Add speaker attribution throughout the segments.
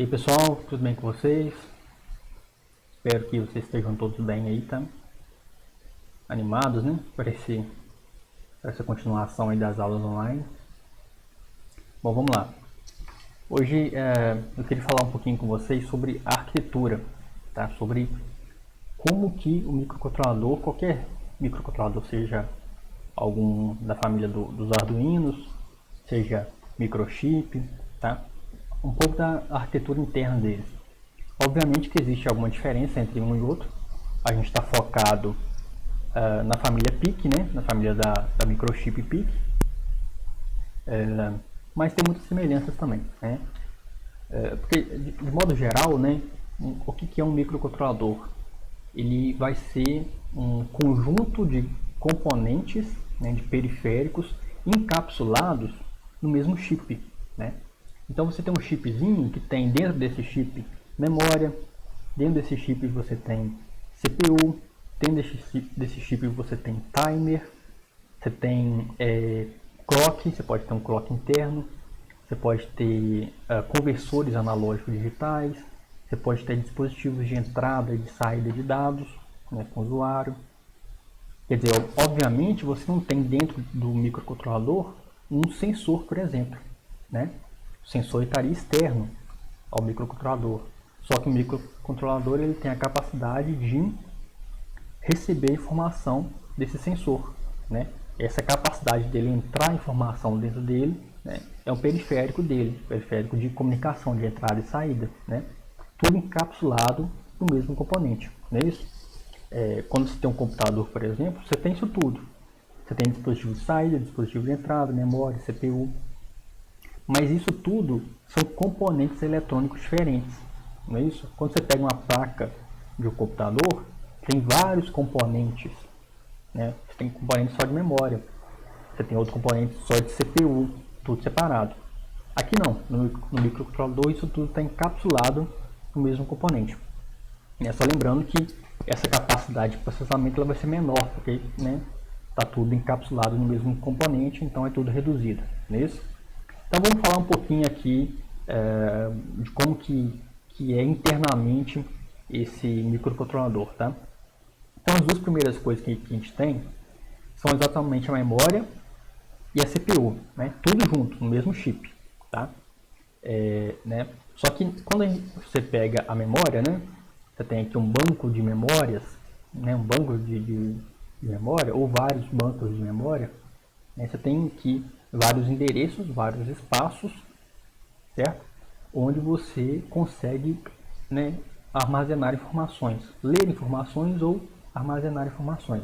Speaker 1: E aí pessoal, tudo bem com vocês? Espero que vocês estejam todos bem aí, tá? Animados, né? Para essa continuação aí das aulas online. Bom, vamos lá. Hoje eu queria falar um pouquinho com vocês sobre arquitetura, tá? Sobre como que o microcontrolador, qualquer microcontrolador, seja algum da família dos Arduinos, seja microchip, tá? Um pouco da arquitetura interna deles. Obviamente que existe alguma diferença entre um e outro. A gente está focado na família PIC, né? Na família da microchip PIC. Mas tem muitas semelhanças também, né? Porque, de modo geral, né? O que é um microcontrolador? Ele vai ser um conjunto de componentes, né, de periféricos encapsulados no mesmo chip, né? Então você tem um chipzinho que tem dentro desse chip memória, dentro desse chip você tem CPU, dentro desse chip você tem timer, você tem clock, você pode ter um clock interno, você pode ter conversores analógicos digitais, você pode ter dispositivos de entrada e de saída de dados, né, com o usuário. Quer dizer, obviamente você não tem dentro do microcontrolador um sensor, por exemplo, né? O sensor estaria externo ao microcontrolador. Só que o microcontrolador ele tem a capacidade de receber informação desse sensor, né? Essa capacidade dele entrar informação dentro dele, né, é um periférico dele, periférico de comunicação de entrada e saída, né? Tudo encapsulado no mesmo componente, não é isso? Quando você tem um computador, por exemplo, você tem isso tudo. Você tem dispositivo de saída, dispositivo de entrada, memória, CPU. Mas isso tudo são componentes eletrônicos diferentes, não é isso? Quando você pega uma placa de um computador, tem vários componentes, né? Você tem componente só de memória, você tem outro componente só de CPU, tudo separado. Aqui não, no microcontrolador isso tudo está encapsulado no mesmo componente. Só lembrando que essa capacidade de processamento ela vai ser menor, porque está tudo encapsulado no mesmo componente, então é tudo reduzido, não é isso? Então vamos falar um pouquinho aqui de como que é internamente esse microcontrolador, tá? Então as duas primeiras coisas que a gente tem são exatamente a memória e a CPU, né? Tudo junto, no mesmo chip, tá? Né? Só que quando você pega a memória, né? Você tem aqui um banco de memórias, né? Um banco de memória, ou vários bancos de memória, né? Você tem aqui vários endereços, vários espaços, certo? Onde você consegue, né, armazenar informações, ler informações ou armazenar informações.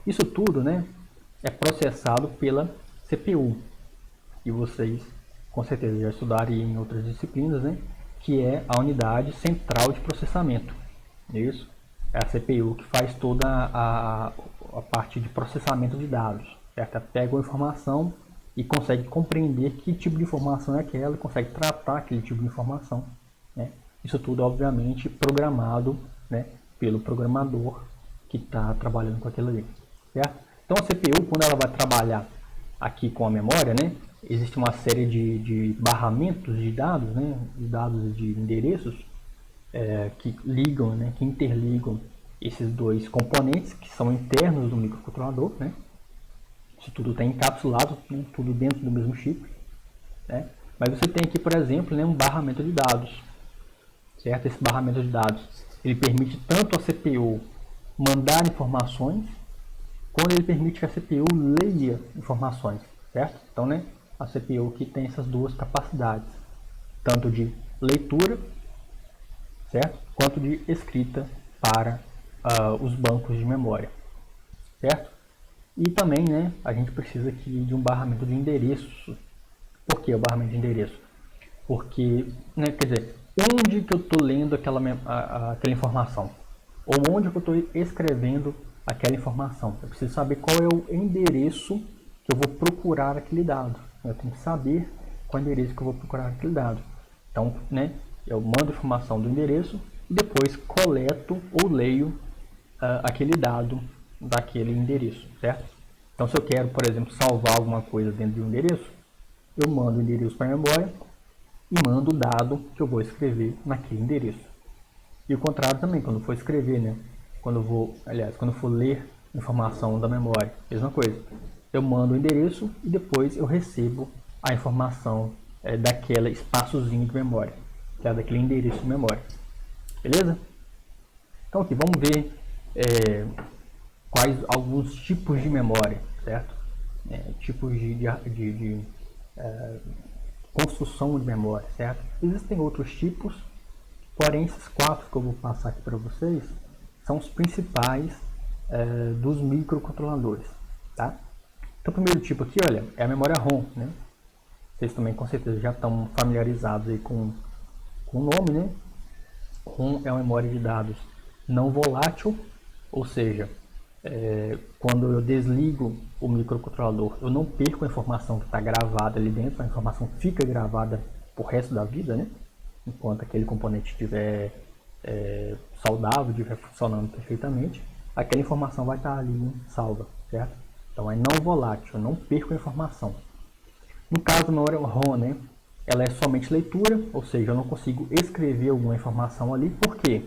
Speaker 1: Isso tudo, né, é processado pela CPU, e vocês com certeza já estudaram em outras disciplinas, né, que é a unidade central de processamento. Isso é a CPU que faz toda a parte de processamento de dados, certo? Ela pega a informação e consegue compreender que tipo de informação é aquela, consegue tratar aquele tipo de informação, né? Isso tudo, obviamente, programado, né, pelo programador que está trabalhando com aquilo ali, certo? Então a CPU, quando ela vai trabalhar aqui com a memória, né, existe uma série de barramentos de dados, né, de dados de endereços que ligam, né, que interligam esses dois componentes que são internos do microcontrolador, né? Isso tudo está encapsulado, né, tudo dentro do mesmo chip, né? Mas você tem aqui, por exemplo, né, um barramento de dados, certo? Esse barramento de dados ele permite tanto a CPU mandar informações, quando ele permite que a CPU leia informações, certo? Então, né, a CPU que tem essas duas capacidades, tanto de leitura, certo? Quanto de escrita para os bancos de memória, certo? E também, né, a gente precisa aqui de um barramento de endereço. Por que o barramento de endereço? Porque, né, quer dizer, onde que eu estou lendo aquela informação? Ou onde que eu estou escrevendo aquela informação? Eu preciso saber qual é o endereço que eu vou procurar aquele dado. Eu tenho que saber qual é o endereço que eu vou procurar aquele dado. Então, né, eu mando a informação do endereço e depois coleto ou leio aquele dado daquele endereço, certo? Então, se eu quero, por exemplo, salvar alguma coisa dentro de um endereço, eu mando o endereço para a memória e mando o dado que eu vou escrever naquele endereço. E o contrário também, quando for escrever, né? Quando eu for ler informação da memória, mesma coisa. Eu mando o endereço e depois eu recebo a informação daquele espaçozinho de memória, que é daquele endereço de memória. Beleza? Então aqui, vamos ver quais alguns tipos de memória, certo? Tipos de construção de memória, certo? Existem outros tipos, porém esses 4 que eu vou passar aqui para vocês são os principais dos microcontroladores, tá? Então o primeiro tipo aqui, olha, é a memória ROM, né? Vocês também com certeza já estão familiarizados aí com o nome, né? ROM é uma memória de dados não volátil, ou seja, quando eu desligo o microcontrolador, eu não perco a informação que está gravada ali dentro, a informação fica gravada pro resto da vida, né? Enquanto aquele componente estiver saudável, estiver funcionando perfeitamente, aquela informação vai estar ali salva, certo? Então é não volátil, eu não perco a informação. No caso da memória ROM, né, ela é somente leitura, ou seja, eu não consigo escrever alguma informação ali. Por quê?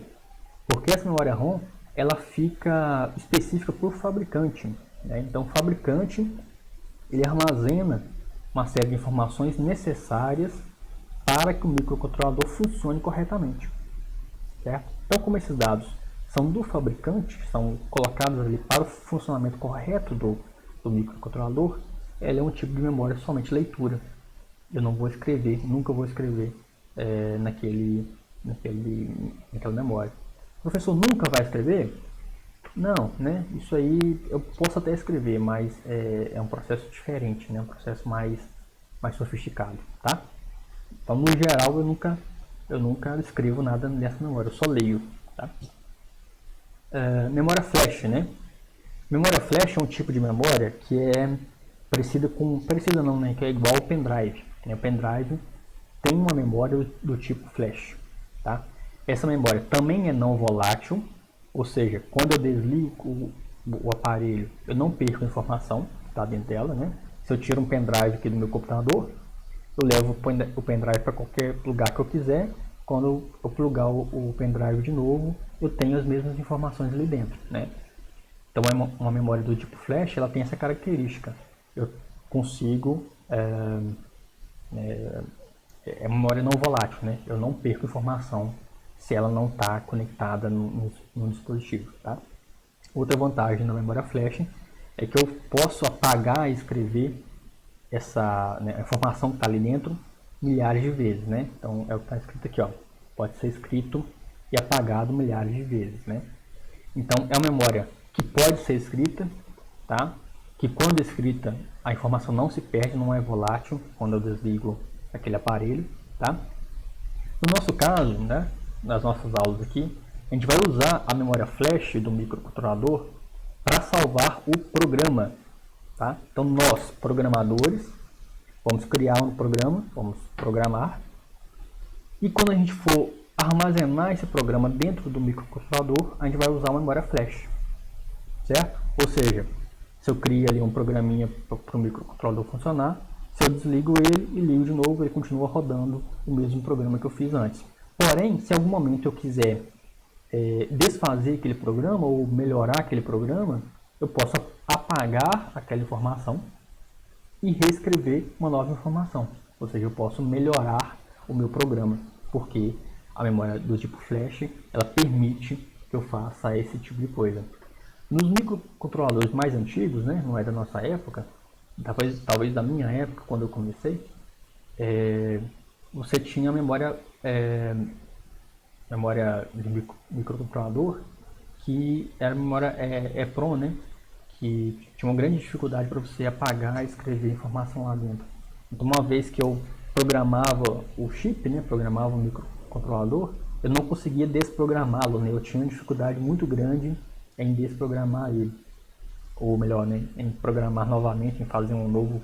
Speaker 1: Porque essa memória ROM ela fica específica por fabricante, né? Então o fabricante ele armazena uma série de informações necessárias para que o microcontrolador funcione corretamente, certo? Então, como esses dados são do fabricante, são colocados ali para o funcionamento correto do microcontrolador, ela é um tipo de memória somente leitura. Eu não vou escrever, nunca vou escrever naquela memória. O professor nunca vai escrever? Não, né? Isso aí eu posso até escrever, mas é um processo diferente, né? Um processo mais sofisticado, tá? Então, no geral, eu nunca escrevo nada nessa memória, eu só leio, tá? Memória flash, né? Memória flash é um tipo de memória que é parecida não, né? Que é igual ao pendrive. O pendrive tem uma memória do tipo flash, tá? Essa memória também é não volátil, ou seja, quando eu desligo o aparelho, eu não perco a informação que está dentro dela, né? Se eu tiro um pendrive aqui do meu computador, eu levo o pendrive para qualquer lugar que eu quiser. Quando eu plugar o pendrive de novo, eu tenho as mesmas informações ali dentro, né? Então, uma memória do tipo flash, ela tem essa característica. Eu consigo... é memória não volátil, né? Eu não perco informação se ela não está conectada no dispositivo, tá? Outra vantagem da memória flash é que eu posso apagar e escrever a informação que está ali dentro milhares de vezes, né? Então é o que está escrito aqui, ó. Pode ser escrito e apagado milhares de vezes, né? Então é uma memória que pode ser escrita, tá? Que quando escrita a informação não se perde, não é volátil quando eu desligo aquele aparelho, tá? No nosso caso, né? Nas nossas aulas aqui, a gente vai usar a memória flash do microcontrolador para salvar o programa, tá? Então nós, programadores, vamos criar um programa, vamos programar, e quando a gente for armazenar esse programa dentro do microcontrolador, a gente vai usar uma memória flash, certo? Ou seja, se eu crio ali um programinha para o microcontrolador funcionar, se eu desligo ele e ligo de novo, ele continua rodando o mesmo programa que eu fiz antes. Porém, se em algum momento eu quiser desfazer aquele programa ou melhorar aquele programa, eu posso apagar aquela informação e reescrever uma nova informação. Ou seja, eu posso melhorar o meu programa, porque a memória do tipo flash, ela permite que eu faça esse tipo de coisa. Nos microcontroladores mais antigos, né, não é da nossa época, talvez da minha época, quando eu comecei, você tinha memória de microcontrolador que era memória EPROM, né, que tinha uma grande dificuldade para você apagar e escrever informação lá dentro. Então, uma vez que eu programava o chip, né, programava o microcontrolador, eu não conseguia desprogramá-lo, né, eu tinha uma dificuldade muito grande em desprogramar ele, ou melhor, né, em programar novamente, em fazer um novo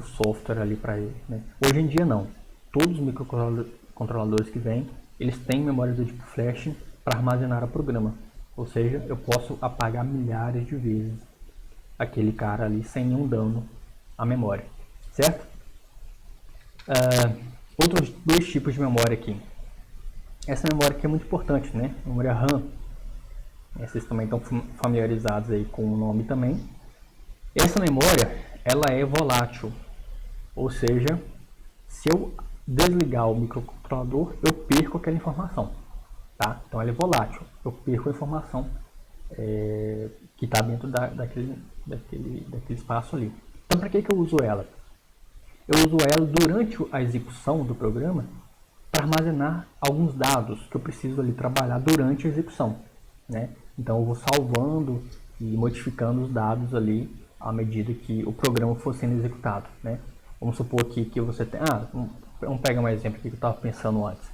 Speaker 1: software ali para ele, né. Hoje em dia não, todos os microcontroladores que vêm, eles têm memória do tipo flash para armazenar o programa, ou seja, eu posso apagar milhares de vezes aquele cara ali sem nenhum dano à memória, certo? outros dois tipos de memória aqui. Essa memória aqui é muito importante, né? Memória RAM. Vocês também estão familiarizados aí com o nome também. Essa memória, ela é volátil. Ou seja, se eu desligar o microcontrolador, eu perco aquela informação. Tá? Então ela é volátil. Eu perco a informação que está dentro daquele espaço ali. Então para que eu uso ela? Eu uso ela durante a execução do programa para armazenar alguns dados que eu preciso ali trabalhar durante a execução, né? Então eu vou salvando e modificando os dados ali à medida que o programa for sendo executado, né? Vamos supor aqui que você tem... vamos pegar um exemplo aqui que eu estava pensando antes.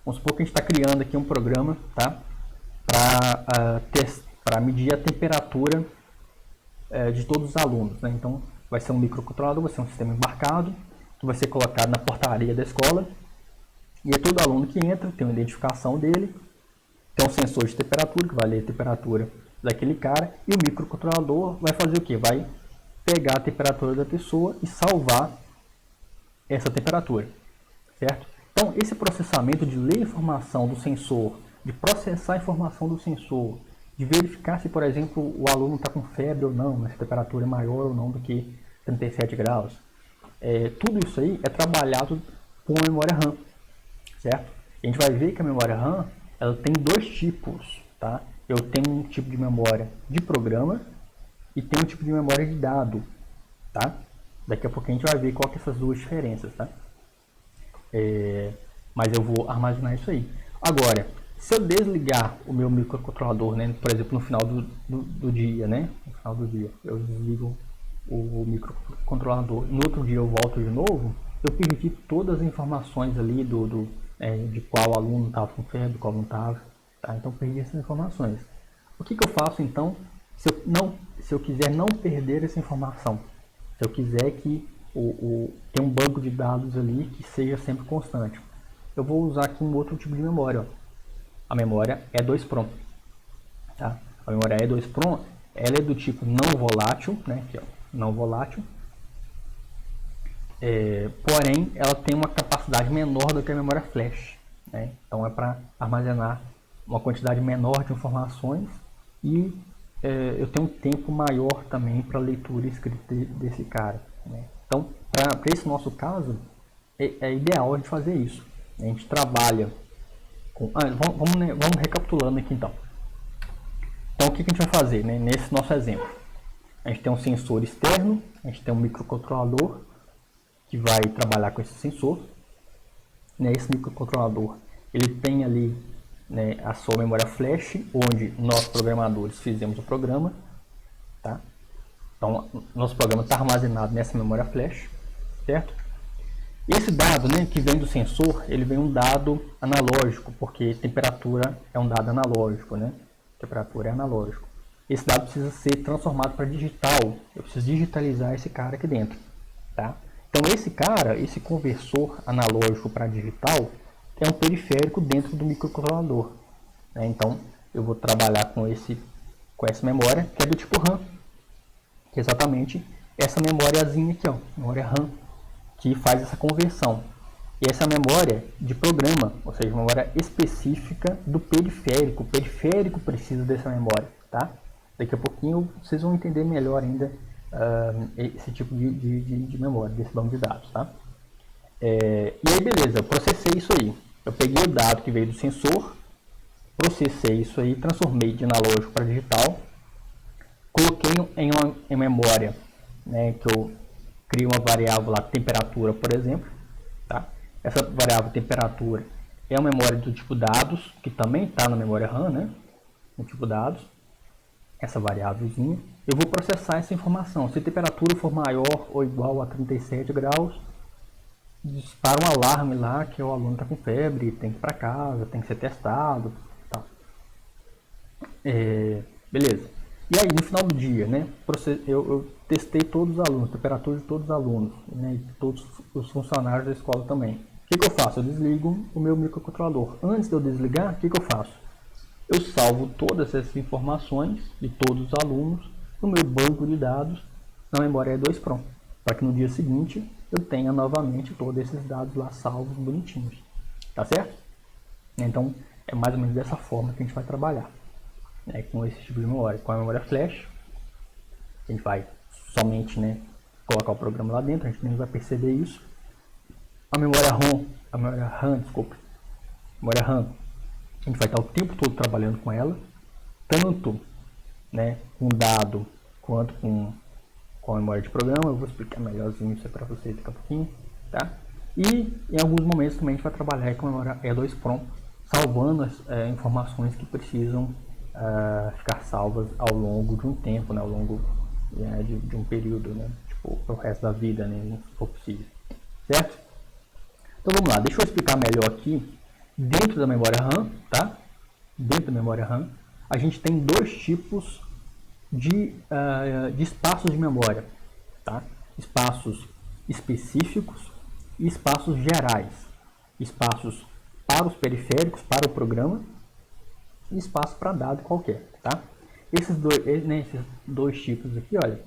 Speaker 1: Vamos supor que a gente está criando aqui um programa, tá? Para medir a temperatura de todos os alunos, né? Então vai ser um microcontrolador, vai ser um sistema embarcado, que vai ser colocado na portaria da escola. E é todo aluno que entra, tem uma identificação dele, tem um sensor de temperatura, que vai ler a temperatura daquele cara, e o microcontrolador vai fazer o quê? Vai pegar a temperatura da pessoa e salvar essa temperatura, certo? Então, esse processamento de ler a informação do sensor, de processar a informação do sensor, de verificar se, por exemplo, o aluno está com febre ou não, se a temperatura é maior ou não do que 37 graus, tudo isso aí é trabalhado com a memória RAM, certo? A gente vai ver que a memória RAM ela tem dois tipos, tá? Eu tenho um tipo de memória de programa e tem um tipo de memória de dado, tá? Daqui a pouco a gente vai ver qual que é essas duas diferenças, tá? Mas eu vou armazenar isso aí. Agora, se eu desligar o meu microcontrolador, né, por exemplo, no final do dia, né? No final do dia, eu desligo o microcontrolador. No outro dia eu volto de novo, eu perdi todas as informações ali de qual aluno estava com febre, qual não estava. Tá? Então perdi essas informações. O que eu faço então se eu quiser não perder essa informação? Se eu quiser que tem um banco de dados ali que seja sempre constante. Eu vou usar aqui um outro tipo de memória. Ó. A memória E2PROM. Tá? A memória E2PROM ela é do tipo não volátil, né? Aqui, ó, não volátil. Porém, ela tem uma capacidade menor do que a memória flash. Né? Então é para armazenar uma quantidade menor de informações e eu tenho um tempo maior também para leitura e escrita desse cara. Né? Então, para esse nosso caso, é ideal a gente fazer isso. A gente trabalha com... vamos recapitulando aqui então. Então, o que a gente vai fazer, né? Nesse nosso exemplo? A gente tem um sensor externo, a gente tem um microcontrolador que vai trabalhar com esse sensor. Né? Esse microcontrolador ele tem ali, né, a sua memória flash, onde nós programadores fizemos o programa. Tá? Então, nosso programa está armazenado nessa memória flash, certo? Esse dado, né, que vem do sensor, ele vem um dado analógico, porque temperatura é um dado analógico, né? Temperatura é analógico. Esse dado precisa ser transformado para digital. Eu preciso digitalizar esse cara aqui dentro, tá? Então esse conversor analógico para digital é um periférico dentro do microcontrolador. Né? Então eu vou trabalhar com essa memória que é do tipo RAM, que é exatamente essa memóriazinha aqui, ó, memória RAM, que faz essa conversão. E essa memória de programa, ou seja, memória específica do periférico. O periférico precisa dessa memória, tá? Daqui a pouquinho vocês vão entender melhor ainda esse tipo de memória, desse banco de dados, tá? E aí, beleza, eu processei isso aí. Eu peguei o dado que veio do sensor, processei isso aí, transformei de analógico para digital, coloquei em memória, né, que eu crio uma variável lá, temperatura, por exemplo, tá? Essa variável temperatura é uma memória do tipo dados, que também está na memória RAM, né? No tipo dados, essa variávelzinha. Eu vou processar essa informação. Se a temperatura for maior ou igual a 37 graus, dispara um alarme lá que o aluno está com febre, tem que ir para casa, tem que ser testado. Tá. Beleza. E aí, no final do dia, né, eu testei todos os alunos, temperatura de todos os alunos, né, e todos os funcionários da escola também. O que eu faço? Eu desligo o meu microcontrolador. Antes de eu desligar, o que eu faço? Eu salvo todas essas informações de todos os alunos no meu banco de dados na memória E2PROM. para que no dia seguinte eu tenha novamente todos esses dados lá salvos bonitinhos, tá certo? Então é mais ou menos dessa forma que a gente vai trabalhar, né, com esse tipo de memória. Com a memória flash, a gente vai somente, né, colocar o programa lá dentro, a gente nem vai perceber isso. A memória RAM, desculpa, memória RAM, a gente vai estar o tempo todo trabalhando com ela, tanto, né, com dado quanto com a memória de programa. Eu vou explicar melhorzinho isso para vocês daqui a pouquinho, tá? E em alguns momentos também a gente vai trabalhar com a memória E2PROM, salvando as informações que precisam ficar salvas ao longo de um tempo, né, ao longo de um período, né, tipo, pro resto da vida, né, se for possível, certo? Então vamos lá, deixa eu explicar melhor aqui. Dentro da memória RAM, tá? Dentro da memória RAM, a gente tem dois tipos de espaços de memória, tá? Espaços específicos e espaços gerais. Espaços para os periféricos, para o programa, e espaço para dado qualquer, tá? Esses dois tipos aqui, olha,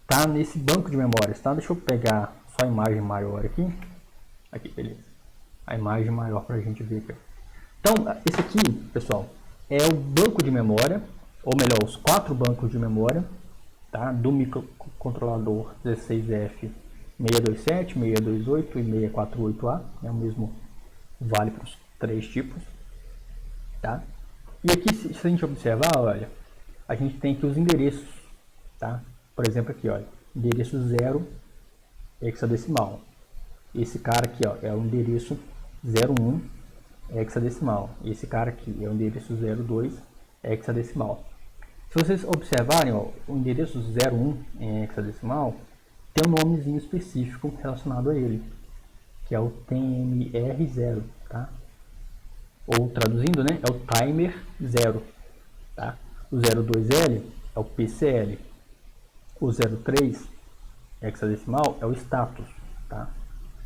Speaker 1: tá nesse banco de memórias, tá? Deixa eu pegar só a imagem maior aqui. Aqui, beleza. A imagem maior para a gente ver aqui. Então, esse aqui, pessoal, é o banco de memória, ou melhor, os 4 bancos de memória, tá? Do microcontrolador 16F 627, 628 e 648A, é o mesmo, vale para os 3 tipos, tá? E aqui, se a gente observar, olha, a gente tem aqui os endereços, tá? Por exemplo, aqui, olha, endereço 0 hexadecimal. Esse cara aqui, ó, é o endereço 01 hexadecimal. Esse cara aqui é o endereço 02 hexadecimal. Se vocês observarem, ó, o endereço 01 em hexadecimal tem um nomezinho específico relacionado a ele, que é o TMR0, tá? Ou traduzindo, né, é o timer 0, tá? O 02L é o PCL. O 03 hexadecimal é o status, tá?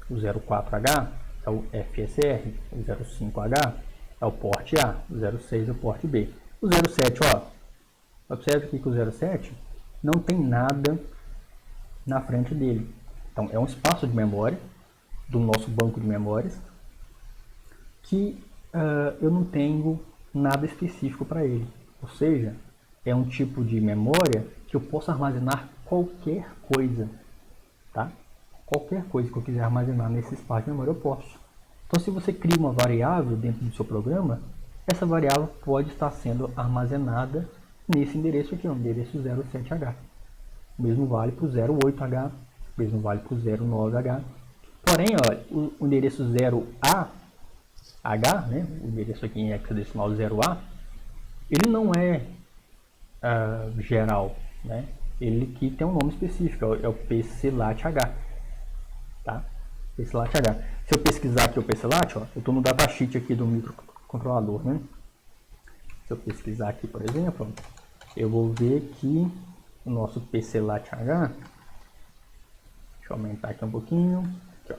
Speaker 1: O 04H é o FSR, o 05H é o porte A, o 06 é o porte B. O 07, ó, observe aqui que o 07 não tem nada na frente dele. Então, é um espaço de memória do nosso banco de memórias que eu não tenho nada específico para ele. Ou seja, é um tipo de memória que eu posso armazenar qualquer coisa, tá? Qualquer coisa que eu quiser armazenar nesse espaço de memória eu posso. Então, se você cria uma variável dentro do seu programa, essa variável pode estar sendo armazenada nesse endereço aqui, o endereço 07H. O mesmo vale para o 08H, o mesmo vale para o 09H. Porém, olha, o endereço 0AH, né, o endereço aqui em hexadecimal 0A, ele não é geral, né? Ele aqui tem um nome específico, é o PCLAT-H, tá? PCLAT-H. Se eu pesquisar aqui o PCLAT, ó, eu estou no datasheet aqui do microcontrolador, né? Se eu pesquisar aqui, por exemplo, eu vou ver que o nosso PCLAT-H, deixa eu aumentar aqui um pouquinho, aqui, ó.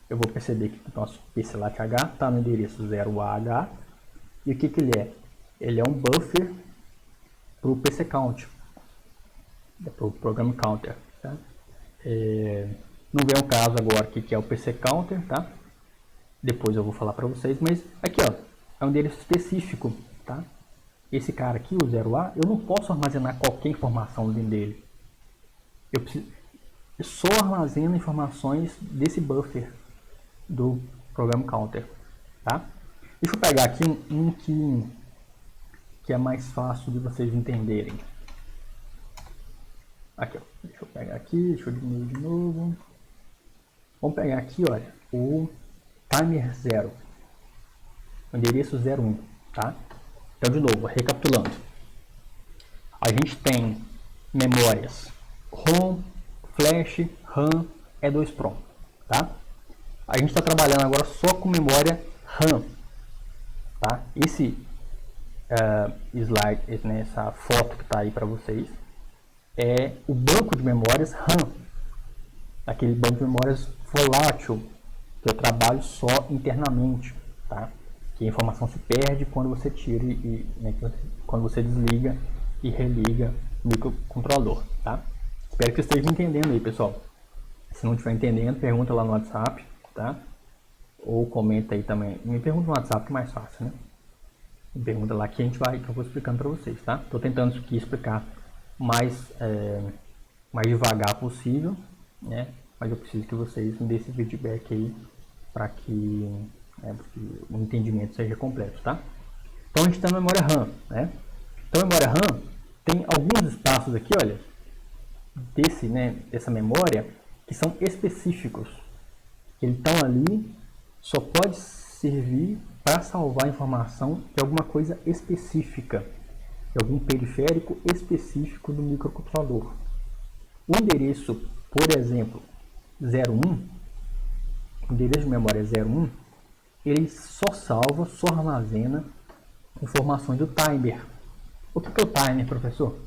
Speaker 1: Eu vou perceber que o nosso PCLAT-H está no endereço 0AH, e o que ele é? Ele é um buffer para o PC Count, para o Program Counter, tá? Não vem o caso agora aqui que é o PC Counter, tá? Depois eu vou falar para vocês, mas aqui, ó, é um endereço específico, tá? Esse cara aqui, o 0A, eu não posso armazenar qualquer informação dentro dele. Eu só armazeno informações desse buffer do Program Counter, tá? Deixa eu pegar aqui um que é mais fácil de vocês entenderem. Aqui, ó. Deixa eu pegar aqui, deixa eu diminuir de novo. Vamos pegar aqui, olha, o timer 0, o endereço 01, tá? Então, de novo, recapitulando. A gente tem memórias ROM, Flash, RAM, E2PROM, tá? A gente está trabalhando agora só com memória RAM, tá? Esse slide, essa foto que está aí para vocês, é o banco de memórias RAM, aquele banco de memórias volátil que eu trabalho só internamente, tá? Que a informação se perde quando você tira quando você desliga e religa o microcontrolador, tá? Espero que vocês estejam entendendo aí, pessoal. Se não estiver entendendo, pergunta lá no WhatsApp, tá? Ou comenta aí também. Me pergunta no WhatsApp que é mais fácil, né? Me pergunta lá que a gente vai, que eu vou explicando para vocês, tá? Tô tentando aqui explicar mais, mais devagar possível, né? Mas eu preciso que vocês me dêem esse feedback aí para que o entendimento seja completo, tá? Então a gente está na memória RAM, né? Então a memória RAM tem alguns espaços aqui, olha, dessa memória que são específicos. Eles estão ali, só pode servir para salvar informação de alguma coisa específica, de algum periférico específico do microcontrolador. O endereço, por exemplo, 01, o endereço de memória 01, ele só salva, só armazena informações do timer. O que é o timer, professor?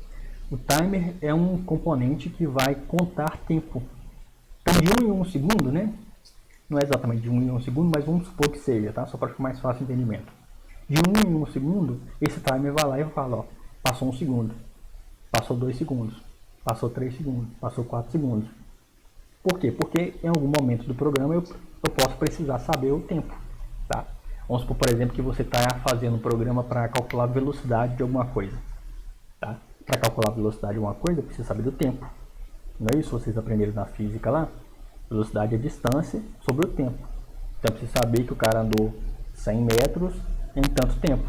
Speaker 1: O timer é um componente que vai contar tempo. Então, de 1 em 1 segundo, né? Não é exatamente de 1 em 1 segundo, mas vamos supor que seja, tá? Só para ficar mais fácil o entendimento. De 1 em 1 segundo, esse timer vai lá e fala, ó, passou 1 segundo, passou 2 segundos, passou 3 segundos, passou 4 segundos. Por quê? Porque em algum momento do programa eu posso precisar saber o tempo, tá? Vamos supor, por exemplo, que você está fazendo um programa para calcular a velocidade de alguma coisa, tá? Para calcular a velocidade de alguma coisa, precisa saber do tempo. Não é isso que vocês aprenderam na física lá? Velocidade é distância sobre o tempo. Então, eu preciso saber que o cara andou 100 metros em tanto tempo.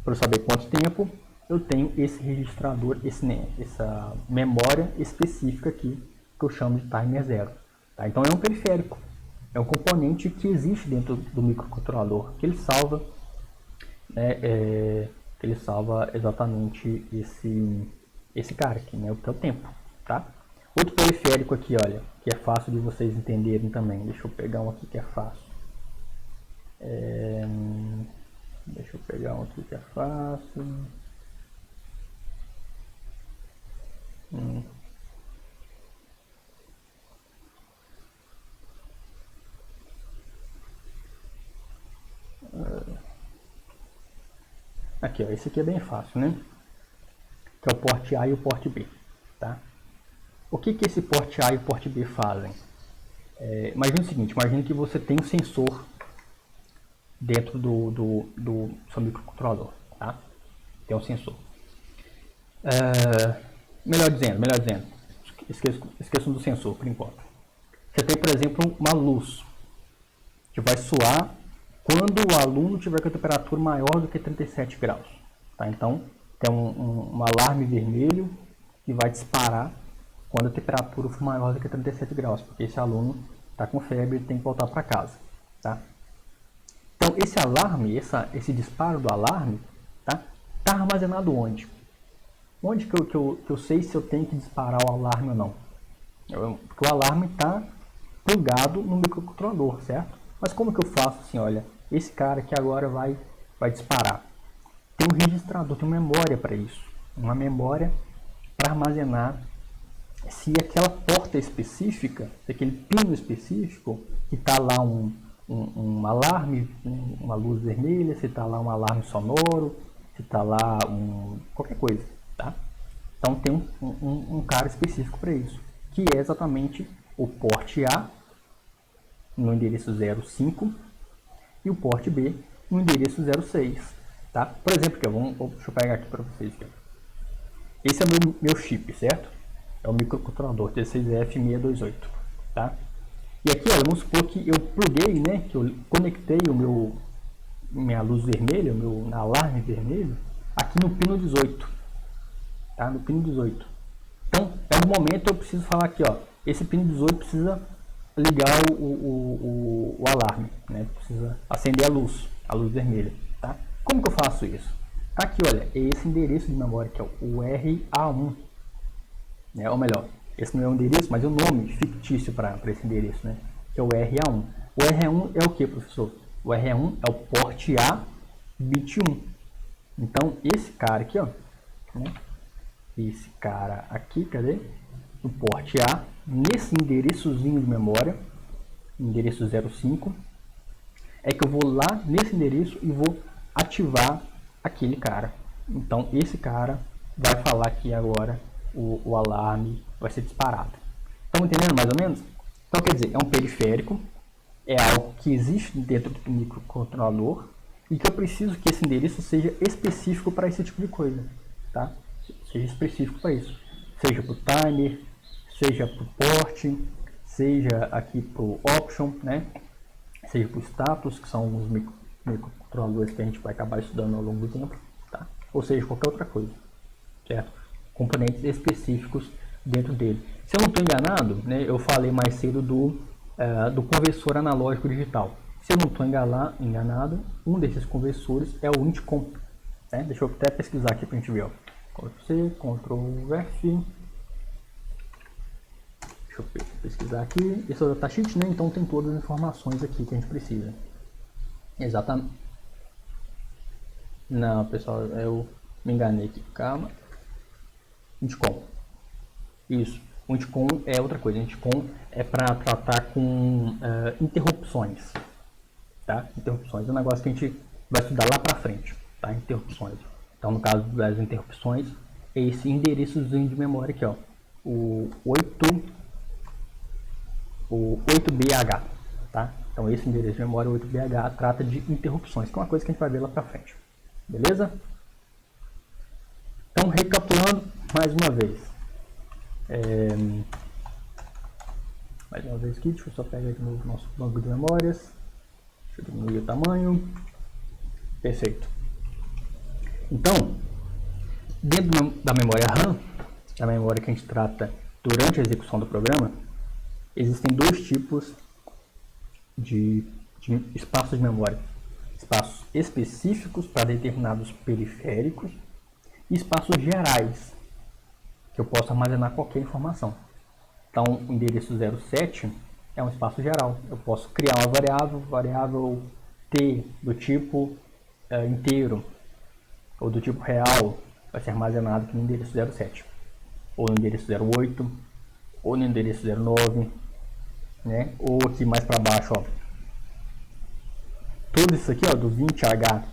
Speaker 1: Para eu saber quanto tempo, eu tenho esse registrador, essa memória específica aqui, que eu chamo de timer 0. Tá? Então, é um periférico. É um componente que existe dentro do microcontrolador, que ele salva, exatamente esse cara aqui, né, que é o tempo. Tá? Outro periférico aqui, olha, que é fácil de vocês entenderem também. Deixa eu pegar um aqui que é fácil. Deixa eu pegar um aqui que é fácil. Aqui, ó, esse aqui é bem fácil, né? Que é o porte A e o porte B, tá? O que esse porte A e o porte B fazem? Imagina o seguinte, imagina que você tem um sensor dentro do seu microcontrolador, tá? Tem um sensor. Melhor dizendo, esqueçam do sensor por enquanto. Você tem, por exemplo, uma luz que vai soar quando o aluno tiver com a temperatura maior do que 37 graus. Tá? Então, tem um alarme vermelho que vai disparar quando a temperatura for maior do que 37 graus, porque esse aluno está com febre e tem que voltar para casa. Tá? Então, esse alarme, esse disparo do alarme, tá armazenado onde? Onde que eu sei se eu tenho que disparar o alarme ou não? Porque o alarme está plugado no microcontrolador, certo? Mas como que eu faço assim, olha, esse cara aqui agora vai disparar? Tem um registrador, tem uma memória para isso. Uma memória para armazenar se aquela porta específica, se aquele pino específico, que está lá um alarme, uma luz vermelha, se está lá um alarme sonoro, se está lá qualquer coisa, tá? Então tem um cara específico para isso, que é exatamente o porte A no endereço 05 e o porte B no endereço 06, tá? Por exemplo, deixa eu pegar aqui para vocês. Aqui. Esse é o meu chip, certo? É o microcontrolador T6F628, tá? E aqui, olha, vamos supor que eu pluguei, né? Que eu conectei minha luz vermelha, o meu alarme vermelho, aqui no pino 18, tá? No pino 18. Então, em algum momento eu preciso falar aqui, ó, esse pino 18 precisa ligar o alarme, né? Precisa acender a luz vermelha, tá? Como que eu faço isso? Aqui, olha, é esse endereço de memória que é o RA1, né? Ou melhor, esse não é o endereço, mas é o nome fictício para esse endereço, né? Que é o RA1. O RA1 é o que, professor? O RA1 é o porte A bit 1. Então, esse cara aqui, ó, né? Esse cara aqui, cadê? O porte A, nesse endereçozinho de memória, endereço 05, é que eu vou lá nesse endereço e vou ativar aquele cara. Então, esse cara vai falar que agora o alarme vai ser disparado. Estão entendendo mais ou menos? Então, quer dizer, é um periférico, é algo que existe dentro do microcontrolador e que eu preciso que esse endereço seja específico para esse tipo de coisa, tá? Seja específico para isso. Seja para o timer, seja para o port, seja aqui para o option, né? Seja para o status, que são os microcontroladores que a gente vai acabar estudando ao longo do tempo, tá? Ou seja, qualquer outra coisa, certo? Componentes específicos dentro dele. Se eu não estou enganado, né, eu falei mais cedo do conversor analógico digital. Se eu não estou enganado, um desses conversores é o Intcom. Né? Deixa eu até pesquisar aqui para a gente ver. Ctrl+C, Ctrl+F. Deixa eu pesquisar aqui. Esse é o datasheet, né? Então tem todas as informações aqui que a gente precisa. Exatamente. Não, pessoal, eu me enganei aqui. Calma. Intcom. Isso. O Intcom é outra coisa. O Intcom é para tratar com interrupções. Tá? Interrupções é um negócio que a gente vai estudar lá para frente. Tá? Interrupções. Então, no caso das interrupções, é esse endereçozinho de memória aqui, ó. O 8BH. Tá? Então, esse endereço de memória, 8BH, trata de interrupções, que é uma coisa que a gente vai ver lá para frente. Beleza? Então, recapitulando mais uma vez. Mais uma vez aqui, deixa eu só pegar de novo o nosso banco de memórias. Deixa eu diminuir o tamanho. Perfeito. Então, dentro da memória RAM, a memória que a gente trata durante a execução do programa, existem dois tipos de espaços de memória. Espaços específicos para determinados periféricos e espaços gerais, que eu posso armazenar qualquer informação. Então, o endereço 07 é um espaço geral. Eu posso criar uma variável T do tipo inteiro, ou do tipo real, vai ser armazenado aqui no endereço 07, ou no endereço 08, ou no endereço 09, né? Ou aqui mais para baixo, ó, tudo isso aqui, ó, do 20H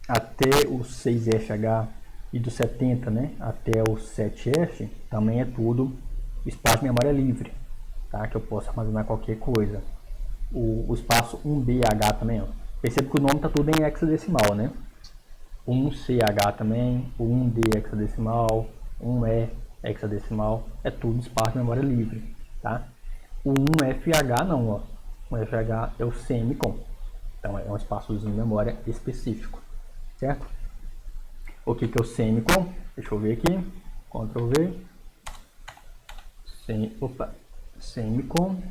Speaker 1: até o 6FH e do 70, né, até o 7F, também é tudo espaço de memória livre, tá? Que eu posso armazenar qualquer coisa. O espaço 1BH também, ó. Perceba que o nome está tudo em hexadecimal, né? 1CH também, o 1D hexadecimal, 1E hexadecimal, é tudo espaço de memória livre, tá? O 1FH não, ó. O FH é o semicon, então é um espaçozinho de memória específico, certo? O que é o semicon? Deixa eu ver aqui, Ctrl V, semicon,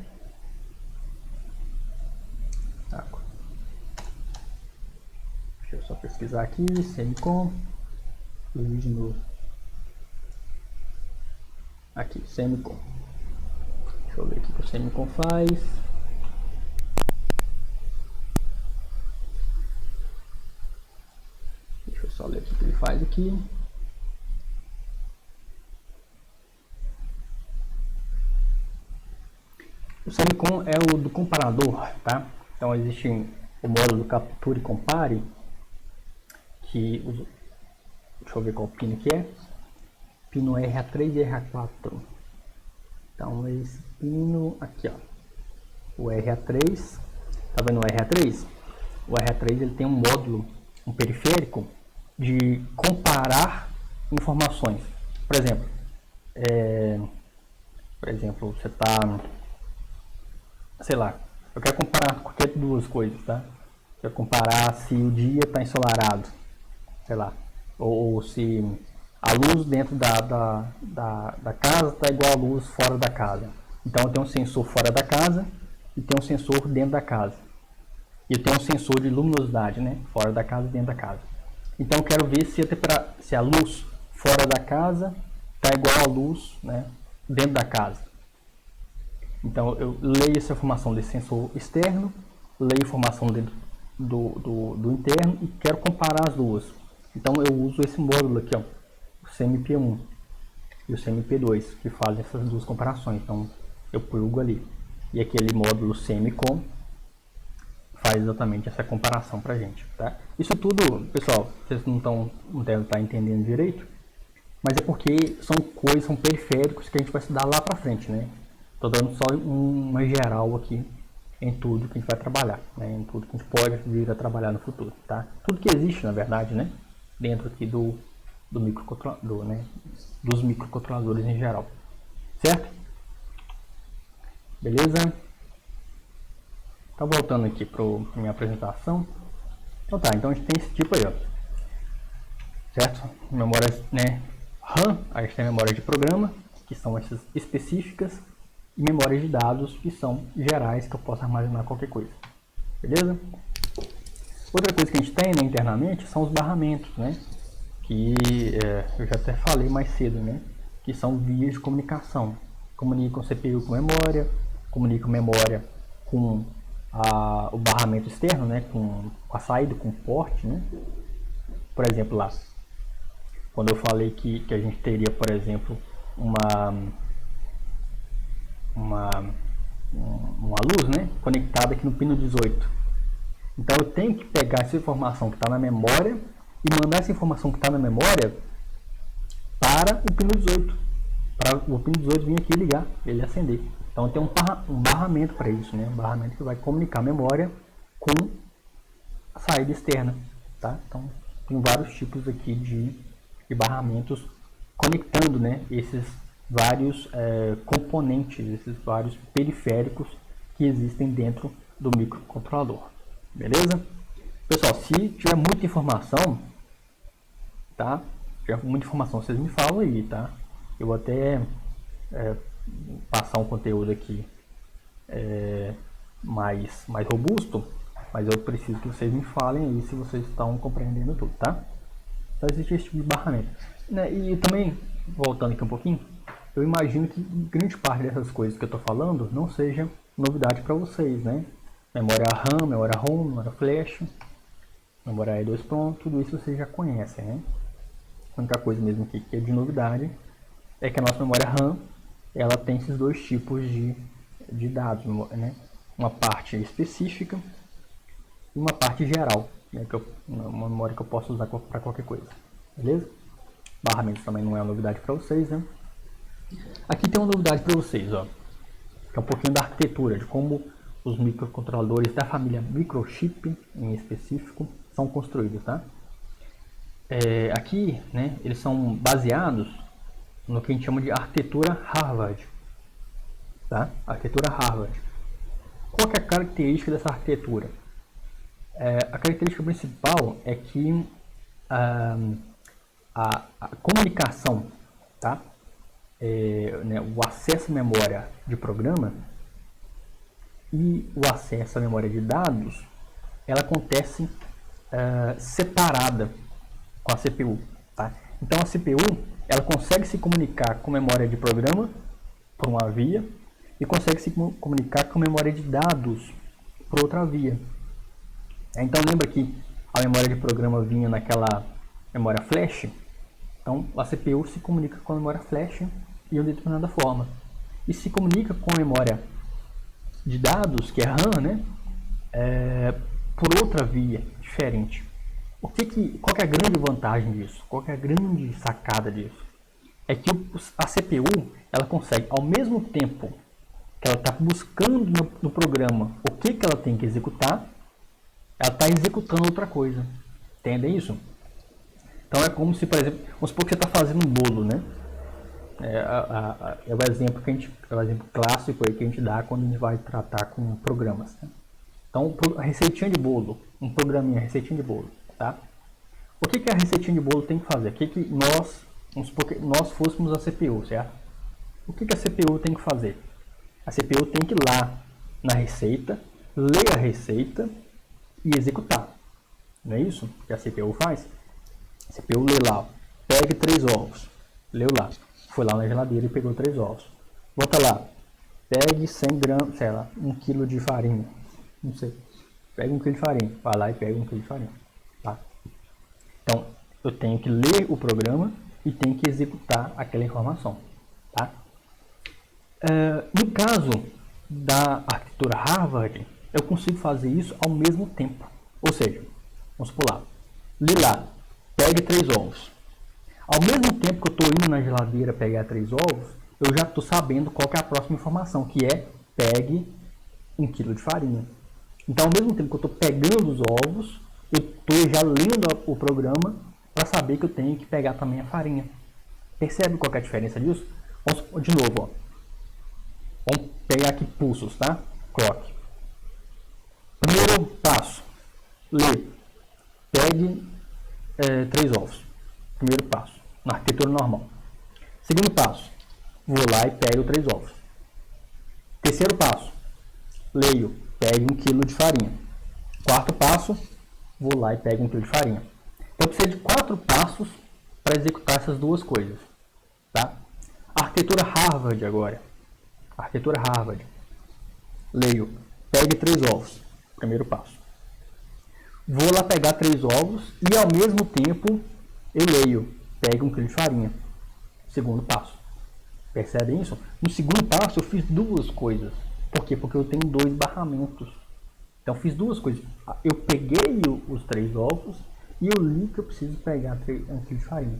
Speaker 1: tá. Deixa eu só pesquisar aqui, semicon, e de novo, aqui, semicon. Deixa eu ver o que o semicon faz. Deixa eu só ler o que ele faz aqui. O semicon é o do comparador, tá? Então existe o módulo capture e compare, que deixa eu ver qual pino que é. Pino RH3 e RH4. Então esse pino aqui, ó, o RH3, tá vendo o RH3? O RH3 ele tem um módulo, um periférico de comparar informações. Por exemplo, você está, sei lá, eu quero comparar qualquer duas coisas, tá? Eu quero comparar se o dia está ensolarado, sei lá, ou se a luz dentro da casa está igual a luz fora da casa. Então eu tenho um sensor fora da casa e tenho um sensor dentro da casa. E eu tenho um sensor de luminosidade, né? Fora da casa e dentro da casa. Então eu quero ver se a luz fora da casa está igual à luz, né, dentro da casa. Então eu leio essa informação desse sensor externo, leio a informação dentro do interno e quero comparar as duas. Então eu uso esse módulo aqui, ó, o CMP1 e o CMP2, que fazem essas duas comparações. Então eu plugo ali. E aquele módulo semicon faz exatamente essa comparação para a gente, tá? Isso tudo, pessoal, vocês não devem estar entendendo direito, mas é porque são periféricos que a gente vai estudar lá para frente, né? Estou dando só uma geral aqui em tudo que a gente vai trabalhar, né? Em tudo que a gente pode vir a trabalhar no futuro, tá? Tudo que existe, na verdade, né? Dentro aqui do microcontrolador, né? Dos microcontroladores em geral, certo? Beleza? Tá voltando aqui para minha apresentação. Então tá, então a gente tem esse tipo aí, ó, certo? Memória, né? RAM, a gente tem memória de programa, que são essas específicas, e memórias de dados, que são gerais, que eu posso armazenar qualquer coisa. Beleza? Outra coisa que a gente tem, né, internamente são os barramentos, né? Que eu já até falei mais cedo, né? Que são vias de comunicação. Comunicam CPU com memória, comunicam memória com o barramento externo, né? Com a saída, com o porte, né? Por exemplo, lá, quando eu falei que a gente teria, por exemplo, uma luz, né, conectada aqui no pino 18. Então eu tenho que pegar essa informação que está na memória e mandar essa informação que está na memória para o pino 18. Para o pino 18 vir aqui ligar, ele acender. Então tem um barramento para isso, né? Um barramento que vai comunicar a memória com a saída externa. Tá? Então tem vários tipos aqui de barramentos conectando, né, esses vários componentes, esses vários periféricos que existem dentro do microcontrolador. Beleza? Pessoal, se tiver muita informação, tá? Se tiver muita informação, vocês me falam aí, tá? Eu vou até passar um conteúdo aqui mais robusto, mas eu preciso que vocês me falem aí se vocês estão compreendendo tudo, tá? Então existe esse tipo de barramento. Né? E também, voltando aqui um pouquinho, eu imagino que grande parte dessas coisas que eu estou falando não seja novidade para vocês, né? Memória RAM, memória ROM, memória flash, memória E2PROM, tudo isso vocês já conhecem, né? A única coisa mesmo que é de novidade é que a nossa memória RAM, ela tem esses dois tipos de dados, né? Uma parte específica e uma parte geral, né? Uma memória que eu posso usar para qualquer coisa, beleza? Barramentos também não é uma novidade para vocês, né? Aqui tem uma novidade para vocês, ó, que é um pouquinho da arquitetura, de como os microcontroladores da família Microchip, em específico, são construídos, tá? Aqui, né, eles são baseados no que a gente chama de arquitetura Harvard, tá? Arquitetura Harvard. Qual que é a característica dessa arquitetura? A característica principal é que a comunicação, tá? Né, o acesso à memória de programa e o acesso à memória de dados, ela acontece separada com a CPU, tá? Então a CPU, ela consegue se comunicar com a memória de programa por uma via e consegue se comunicar com a memória de dados por outra via. Então lembra que a memória de programa vinha naquela memória flash? Então a CPU se comunica com a memória flash de uma determinada forma e se comunica com a memória de dados, que é RAM, né? Por outra via diferente. Qual que é a grande vantagem disso? Qual que é a grande sacada disso? É que a CPU, ela consegue, ao mesmo tempo que ela está buscando no programa o que ela tem que executar, ela está executando outra coisa. Entendem isso? Então é como se, por exemplo, vamos supor que você está fazendo um bolo, né? É o exemplo clássico aí que a gente dá quando a gente vai tratar com programas, né? Então, a receitinha de bolo, um programinha, receitinha de bolo, tá? O que a receitinha de bolo tem que fazer? Vamos supor que nós fôssemos a CPU, certo? O que a CPU tem que fazer? A CPU tem que ir lá na receita, ler a receita e executar. Não é isso que a CPU faz? A CPU lê lá, pegue 3 ovos, leu lá, foi lá na geladeira e pegou 3 ovos. Volta lá, pegue 100 gramas, sei lá, 1 kg de farinha, não sei, pega 1 kg de farinha, vai lá e pega 1 kg de farinha, tá? Então, eu tenho que ler o programa e tenho que executar aquela informação, tá? No caso da arquitetura Harvard, eu consigo fazer isso ao mesmo tempo. Ou seja, vamos pular, lê lá, pegue 3 ovos. Ao mesmo tempo que eu estou indo na geladeira pegar 3 ovos, eu já estou sabendo qual que é a próxima informação, que é pegue 1 kg de farinha. Então, ao mesmo tempo que eu estou pegando os ovos, eu estou já lendo o programa para saber que eu tenho que pegar também a farinha. Percebe qual que é a diferença disso? Vamos de novo, ó. Vamos pegar aqui pulsos, tá? Clock. Primeiro passo, lê. Pegue 3 ovos. Primeiro passo, na arquitetura normal. Segundo passo, vou lá e pego 3 ovos. Terceiro passo, leio, pegue 1 kg de farinha. Quarto passo, vou lá e pego 1 kg de farinha. Então, eu preciso de 4 passos para executar essas duas coisas. Tá? Arquitetura Harvard agora. Arquitetura Harvard. Leio, pegue 3 ovos. Primeiro passo. Vou lá pegar 3 ovos e ao mesmo tempo eu leio, pegue 1 kg de farinha. Segundo passo. Percebem isso? No segundo passo eu fiz duas coisas. Por quê? Porque eu tenho 2 barramentos. Então eu fiz duas coisas. Eu peguei os 3 ovos e eu li que eu preciso pegar 1 kg de farinha.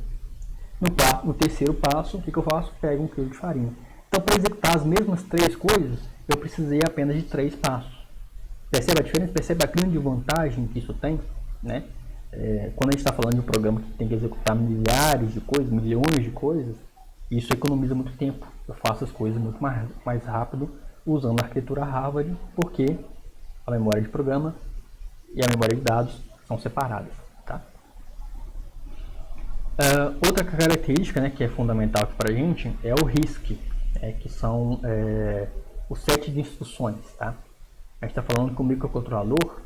Speaker 1: No terceiro passo, o que eu faço? Pego 1 kg de farinha. Então, para executar as mesmas 3 coisas, eu precisei apenas de 3 passos. Percebe a diferença? Percebe a grande vantagem que isso tem? Né? Quando a gente está falando de um programa que tem que executar milhares de coisas, milhões de coisas, isso economiza muito tempo. Eu faço as coisas muito mais rápido usando a arquitetura Harvard, porque a memória de programa e a memória de dados são separadas. Tá? Outra característica, né, que é fundamental para a gente é o RISC, que são o set de instruções. Tá? A gente está falando que o microcontrolador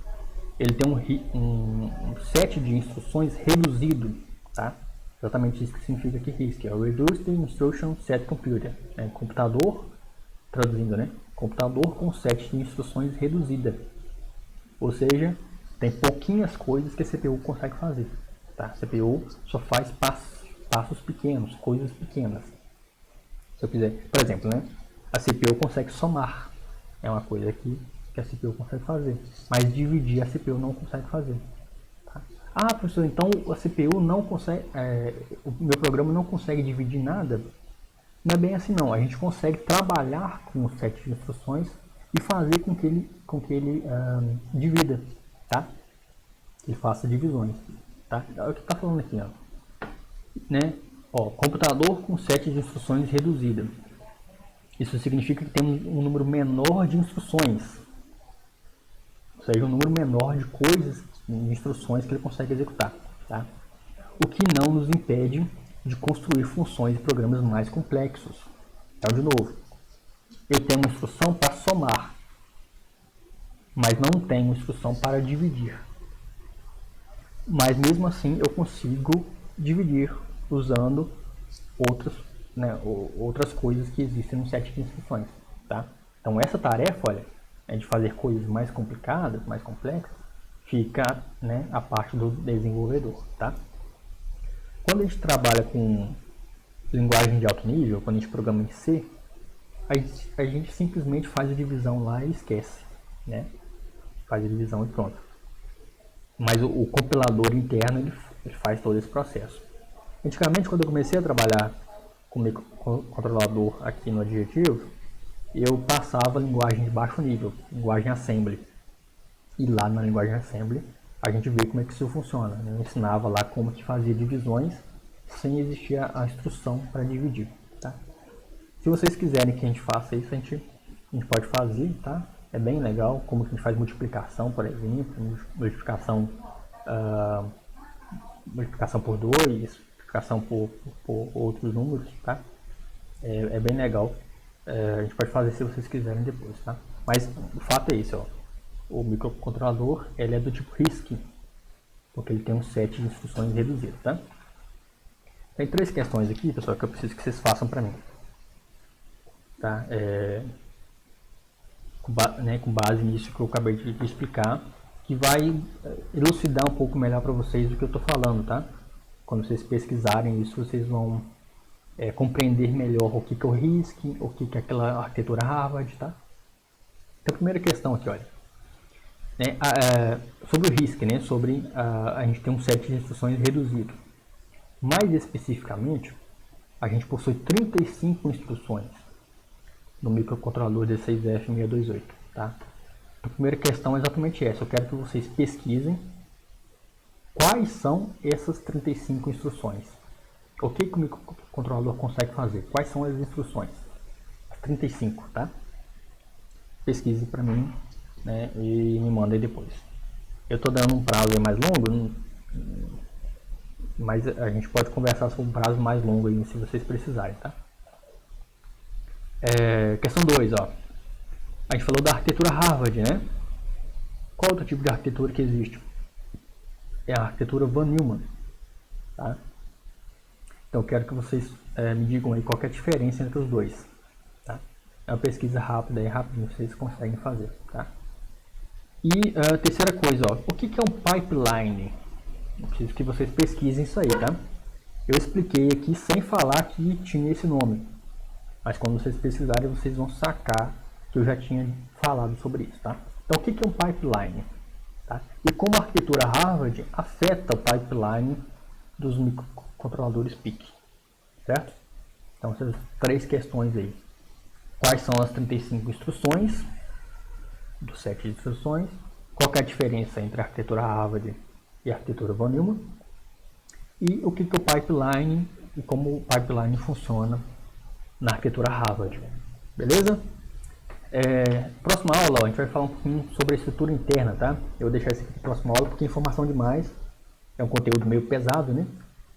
Speaker 1: ele tem um set de instruções reduzido. Tá? Exatamente isso que significa aqui RISC, é o Reduced Instruction Set Computer. Computador, traduzindo, né? Computador com set de instruções reduzida. Ou seja, tem pouquinhas coisas que a CPU consegue fazer. Tá? A CPU só faz passos pequenos, coisas pequenas. Se eu quiser, por exemplo, né? A CPU consegue somar. É uma coisa que a CPU consegue fazer. Mas dividir a CPU não consegue fazer. Tá? Ah, professor, então a CPU não consegue. O meu programa não consegue dividir nada? Não é bem assim não. A gente consegue trabalhar com o set de instruções e fazer com que ele divida. Tá? Que ele faça divisões. Tá? É o que está falando aqui, ó. Né? Ó, computador com set de instruções reduzida. Isso significa que tem um número menor de instruções. Ou seja, um número menor de coisas, de instruções que ele consegue executar. Tá? O que não nos impede de construir funções e programas mais complexos. Então, de novo, eu tenho uma instrução para somar, mas não tenho instrução para dividir. Mas mesmo assim eu consigo dividir usando outras coisas que existem no set de instruções. Tá? Então essa tarefa, olha, de fazer coisas mais complicadas, mais complexas, fica, né, a parte do desenvolvedor. Tá? Quando a gente trabalha com linguagem de alto nível, quando a gente programa em C, a gente simplesmente faz a divisão lá e esquece. Né? Faz a divisão e pronto. Mas o compilador interno ele faz todo esse processo. Antigamente, quando eu comecei a trabalhar com microcontrolador aqui no Adjetivo, eu passava linguagem de baixo nível, linguagem Assembly. E lá na linguagem Assembly a gente vê como é que isso funciona. Eu ensinava lá como que fazia divisões sem existir a instrução para dividir. Tá? Se vocês quiserem que a gente faça isso, a gente pode fazer. Tá? É bem legal como que a gente faz multiplicação, por exemplo, multiplicação por 2, multiplicação por outros números. Tá? É bem legal. A gente pode fazer se vocês quiserem depois. Tá? Mas o fato é isso. Ó. O microcontrolador ele é do tipo RISC, porque ele tem um set de instruções reduzido. Tá? Tem 3 questões aqui, pessoal, que eu preciso que vocês façam para mim. Tá? Com base nisso que eu acabei de explicar, que vai elucidar um pouco melhor para vocês do que eu estou falando. Tá? Quando vocês pesquisarem isso, vocês vão compreender melhor o que é o RISC, o que é aquela arquitetura Harvard. Tá? Então, a primeira questão aqui, olha. Sobre o RISC, né? Sobre a gente tem um set de instruções reduzido. Mais especificamente, a gente possui 35 instruções no microcontrolador 16F628, tá? A primeira questão é exatamente essa. Eu quero que vocês pesquisem quais são essas 35 instruções. O que o microcontrolador consegue fazer? Quais são as instruções? As 35, tá? Pesquise para mim, né, e me manda aí depois. Eu estou dando um prazo mais longo, mas a gente pode conversar sobre um prazo mais longo aí, se vocês precisarem, tá? Questão 2, ó. A gente falou da arquitetura Harvard, né? Qual outro tipo de arquitetura que existe? É a arquitetura Von Neumann, tá? Então eu quero que vocês me digam aí qual é a diferença entre os dois, tá? É uma pesquisa rápida e rapidinho vocês conseguem fazer, tá? E a terceira coisa, ó, o que é um pipeline? Eu preciso que vocês pesquisem isso aí, tá? Eu expliquei aqui sem falar que tinha esse nome, mas quando vocês pesquisarem vocês vão sacar que eu já tinha falado sobre isso, tá? Então o que é um pipeline? Tá? E como a arquitetura Harvard afeta o pipeline dos microcontroladores PIC, certo? Então essas três questões aí. Quais são as 35 instruções do set de instruções? Qual é a diferença entre a arquitetura Harvard e a arquitetura Von Neumann? E o que é o pipeline e como o pipeline funciona na arquitetura Harvard. Beleza? Próxima aula, ó, a gente vai falar um pouquinho sobre a estrutura interna, tá? Eu vou deixar isso aqui para a próxima aula porque é informação demais. É um conteúdo meio pesado, né?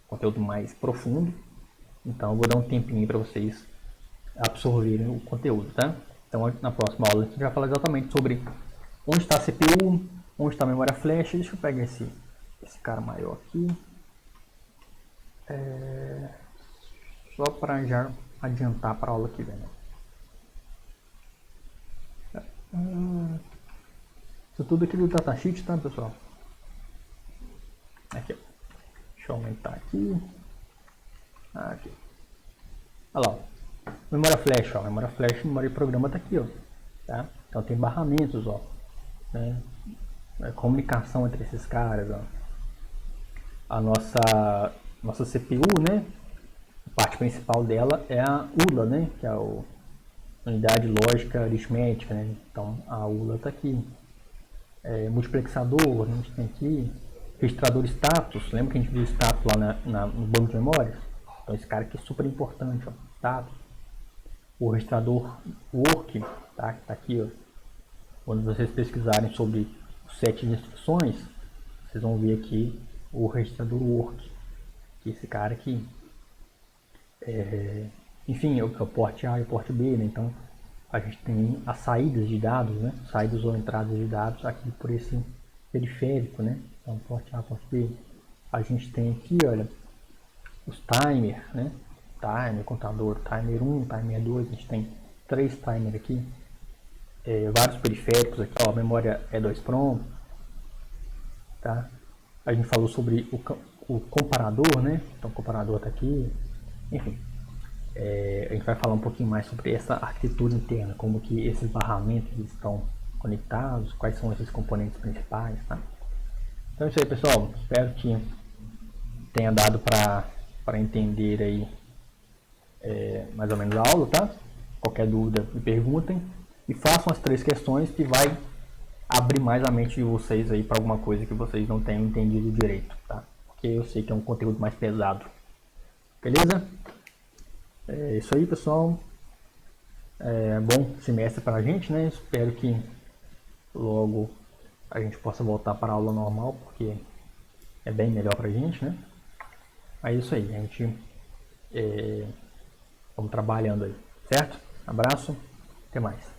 Speaker 1: Conteúdo mais profundo. Então eu vou dar um tempinho para vocês absorverem o conteúdo, tá? Então na próxima aula a gente vai falar exatamente sobre onde está a CPU, onde está a memória flash. Deixa eu pegar esse cara maior aqui. Só para já adiantar para a aula que vem, né? Isso tudo aqui do datasheet, tá, pessoal? Aqui, ó. Deixa eu aumentar aqui. Aqui. Olha lá, ó. Memória flash, ó. Memória flash, memória de programa tá aqui, ó. Tá? Então tem barramentos, ó. Né? Comunicação entre esses caras, ó. A nossa CPU, né? A parte principal dela é a ULA, né? Que é a unidade lógica aritmética, né? Então a ULA está aqui. Multiplexador, a gente tem aqui. Registrador status, lembra que a gente viu status lá no banco de memórias? Então esse cara aqui é super importante, ó. Status. O registrador work, tá? Que tá aqui, ó. Quando vocês pesquisarem sobre o set de instruções, vocês vão ver aqui o registrador work, que é esse cara aqui. Enfim, é o porte A e o porte B, né? Então a gente tem as saídas de dados, né? Saídas ou entradas de dados aqui por esse periférico, né? Então porte A, porte B. A gente tem aqui, olha, os timers, né? Timer, contador, timer 1, timer 2, a gente tem 3 timers aqui. Vários periféricos aqui, ó, memória E2PROM, tá? A gente falou sobre o comparador, né? Então o comparador está aqui, enfim. A gente vai falar um pouquinho mais sobre essa arquitetura interna, como que esses barramentos estão conectados, quais são esses componentes principais, tá? Então é isso aí, pessoal. Espero que tenha dado para entender aí mais ou menos a aula, tá? Qualquer dúvida me perguntem e façam as 3 questões que vai abrir mais a mente de vocês aí para alguma coisa que vocês não tenham entendido direito, tá? Porque eu sei que é um conteúdo mais pesado. Beleza? É isso aí, pessoal. Bom semestre para a gente, né? Espero que logo a gente possa voltar para a aula normal, porque é bem melhor para a gente, né? É isso aí, a gente vamos trabalhando aí, certo? Abraço, até mais.